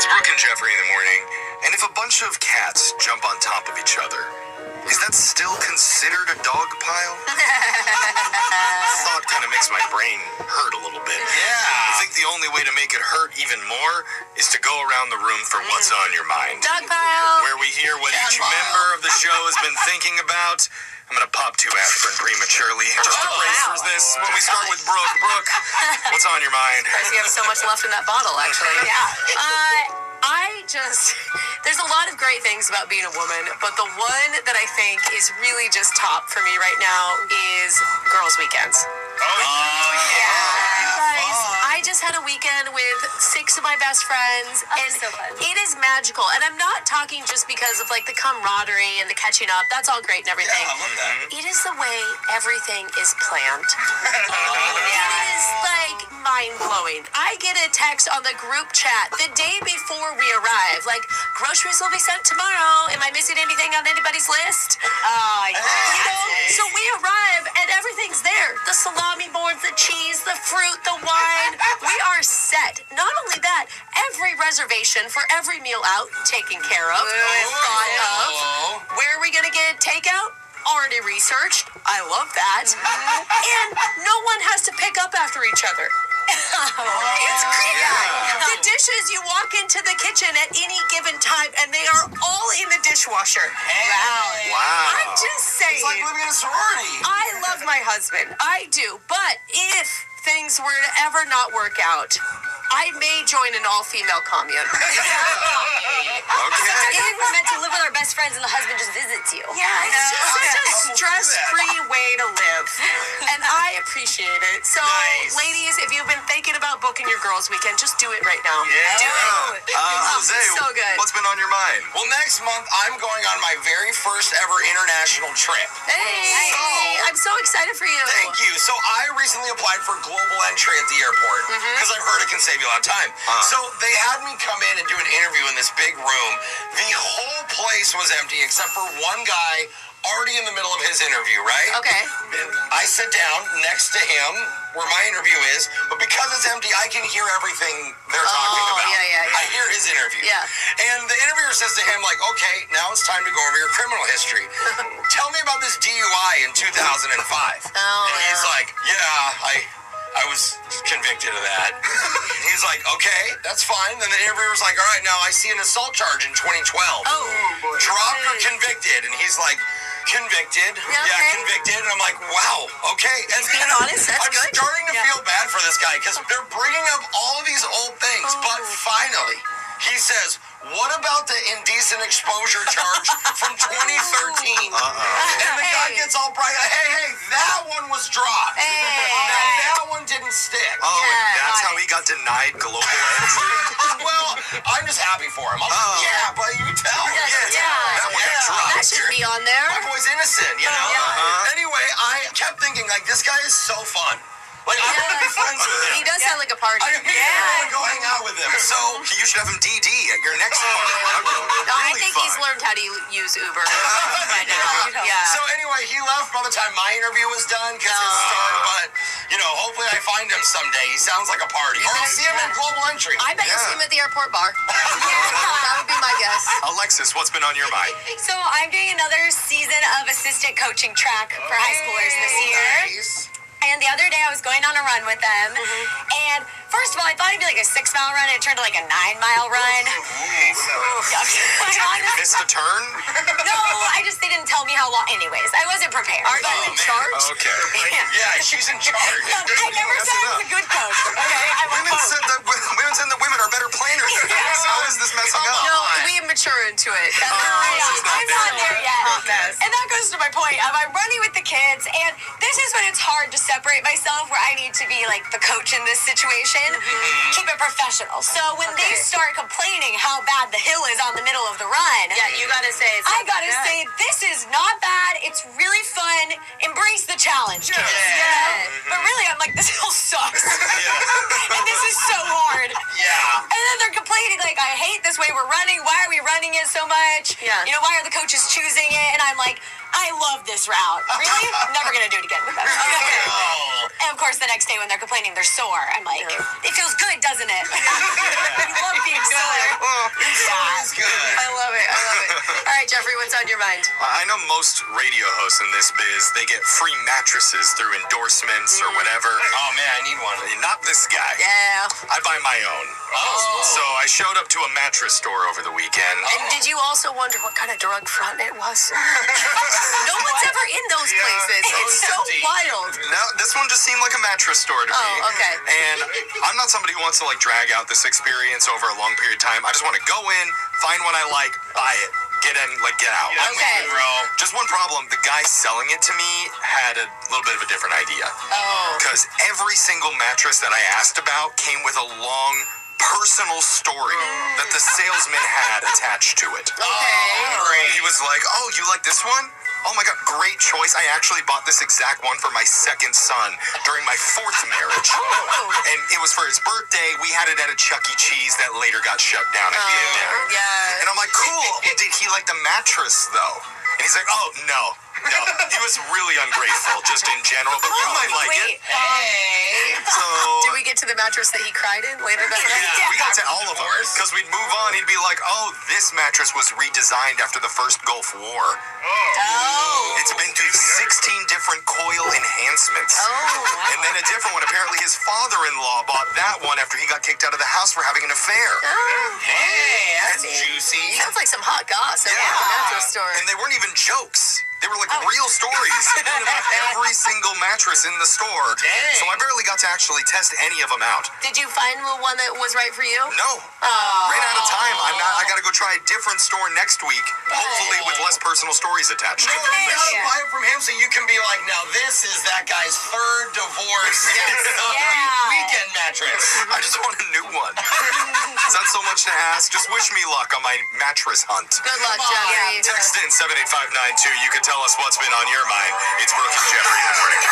It's Brooke and Jeffrey in the morning, and if a bunch of cats jump on top of each other, is that still considered a dog pile? Thought kind of makes my brain hurt a little bit. Yeah. I think the only way to make it hurt even more is to go around the room for what's on your mind. Dog pile. Where we hear what each member of the show has been thinking about. I'm going to pop 2 aspirin prematurely just to brace for this. When we start with Brooke. Brooke, what's on your mind? You have so much left in that bottle, actually. Yeah. There's a lot of great things about being a woman, but the one that I think is really just top for me right now is girls' weekends. Guys, I just had a weekend with 6 of my best friends, and so fun. it is magical. And I'm not talking just because of like the camaraderie and the catching up. That's all great and everything. Yeah, I love that. It is the way everything is planned. It is like mind-blowing. I get a text on the group chat the day before we arrive, like, groceries will be sent tomorrow. Am I missing anything on anybody's list? You know, so we arrive and everything's there. The salami board, the cheese, the fruit, the wine. We are set. Not only that, every reservation for every meal out taken care of. Thought of. Where are we going to get takeout? Already researched. I love that. And no one has to pick up after each other. It's crazy. The dishes, you walk into the kitchen at any given time and they are all in the dishwasher. Wow. I'm just saying. It's like living in a sorority. I love my husband. I do. But if things were to ever not work out, I may join an all-female commune. Okay. We're meant to live with our best friends and the husband just visits you. Yeah, it's just such a stress-free way to live. And I appreciate it. So, Nice. ladies, if you've been thinking about booking your girls' weekend, just do it right now. Yeah. Do it. Jose, So good. what's been on your mind? Well, next month, I'm going on my very first ever international trip. Hey, I'm so excited for you. Thank you. So I recently applied for global entry at the airport because I've heard it can save you a lot of time. So they had me come in and do an interview in this big room. The whole place was empty except for one guy already in the middle of his interview, right? Okay. And I sit down next to him where my interview is, but because it's empty, I can hear everything they're talking about. yeah. I hear his interview. Yeah. And the interviewer says to him, like, okay, now it's time to go over your criminal history. Tell me about this DUI in 2005. And he's like, I was convicted of that. He's like, okay, that's fine. Then the interviewer's like, all right, now I see an assault charge in 2012. Dropped or convicted? And he's like, convicted. Yeah, convicted. And I'm like, wow, okay. And He's being honest, that's I'm good. starting to feel bad for this guy because they're bringing up all of these old things. But finally, he says, what about the indecent exposure charge from 2013? And the guy gets all bright. Hey, that one was dropped. Now, that one didn't stick. Oh, and that's how he got denied global entry? Well, I'm just happy for him. I'm like, yeah, but you can tell. That one got dropped. That should be on there. My boy's innocent, you know? Anyway, I kept thinking, like, this guy is so fun. Like, I want to be friends with him. He does sound like a party. I want to go hang out with him. So, You should have him DD at your next party. No, I Really think fun. he's learned how to use Uber by now. Yeah. so anyway, he left by the time my interview was done because his start, but, you know, hopefully I find him someday. He sounds like a party. Or I'll see him in Global Entry. I bet you'll see him at the airport bar. That would be my guess. Alexis, what's been on your mind? So I'm doing another season of assistant coaching track for high schoolers this year. Nice. And the other day I was going on a run with them. And first of all, I thought it'd be like a 6-mile run. And it turned to like a 9-mile run. Missed a turn? No, they didn't tell me how long. Anyways, I wasn't prepared. Are you in charge? Okay. Yeah, she's in charge. I never said I was a good coach. Okay, I'm a Women coach. said that women are better planners than us. How is this messing up? No, we mature into it. I'm not there yet. And that goes to my point of I'm running with the kids, and this is when it's hard to separate myself where I need to be like the coach in this situation. Keep it professional. So when they start complaining how bad the hill is on the middle of the run, You gotta say it's I gotta say this is not bad. It's really fun. Embrace the challenge, kids. You know? But really, I'm like, this hill sucks. And this is so hard. Yeah. And then they're complaining like, I hate this way we're running. Why are we running it so much? Yeah. You know, why are the coaches choosing it? And I'm like, I love this route. Really? Never gonna do it again with them. And of course, the next day when they're complaining they're sore, I'm like, it feels good, doesn't it? You love being sore. It's good. I love it. I love it. All right, Jeffrey, what's on your mind? I know most radio hosts in this biz, they get free mattresses through endorsements or whatever. Oh man, I need one. Not this guy. Yeah. I buy my own. Oh. So I showed up to a mattress store over the weekend. And did you also wonder what kind of drug front it was? No one's ever in those places. It's so empty. wild. No, this one just seemed like a mattress store to me. Oh, okay. And I'm not somebody who wants to like drag out this experience over a long period of time. I just want to go in, find what I like, buy it, get in, like get out. I'm with Okay. you, bro. Just one problem, the guy selling it to me had a little bit of a different idea. Oh. Because every single mattress that I asked about came with a long personal story that the salesman had attached to it. Okay. Great. He was like, oh, you like this one? Oh my God, great choice. I actually bought this exact one for my second son during my fourth marriage. Oh. And it was for his birthday. We had it at a Chuck E. Cheese that later got shut down at the end there. Yeah. And I'm like, cool. Did he like the mattress though? And he's like, oh, no. He was really ungrateful just in general, but you might like it. Hey. So Did we get to the mattress that he cried in later that night? we got to all of them because we'd move on. He'd be like, oh, this mattress was redesigned after the first Gulf War. Oh. It's been through 16 different coil enhancements. Oh. And then a different one. Apparently his father-in-law bought that one after he got kicked out of the house for having an affair. Hey, that's juicy. Sounds like some hot gossip at the mattress store. And they weren't even jokes. They were like real stories about every single mattress in the store. Dang. So I barely got to actually test any of them out. Did you find the one that was right for you? No. Ran out of time. I gotta go try a different store next week, hopefully with less personal stories attached. No, you gotta buy it from him so you can be like, now this is that guy's third divorce. Weekend mattress. I just want a new one. It's not so much to ask. Just wish me luck on my mattress hunt. Good luck, Come on. Jeffrey. Text in 78592. You can tell us what's been on your mind. It's Brooke and Jeffrey in the morning.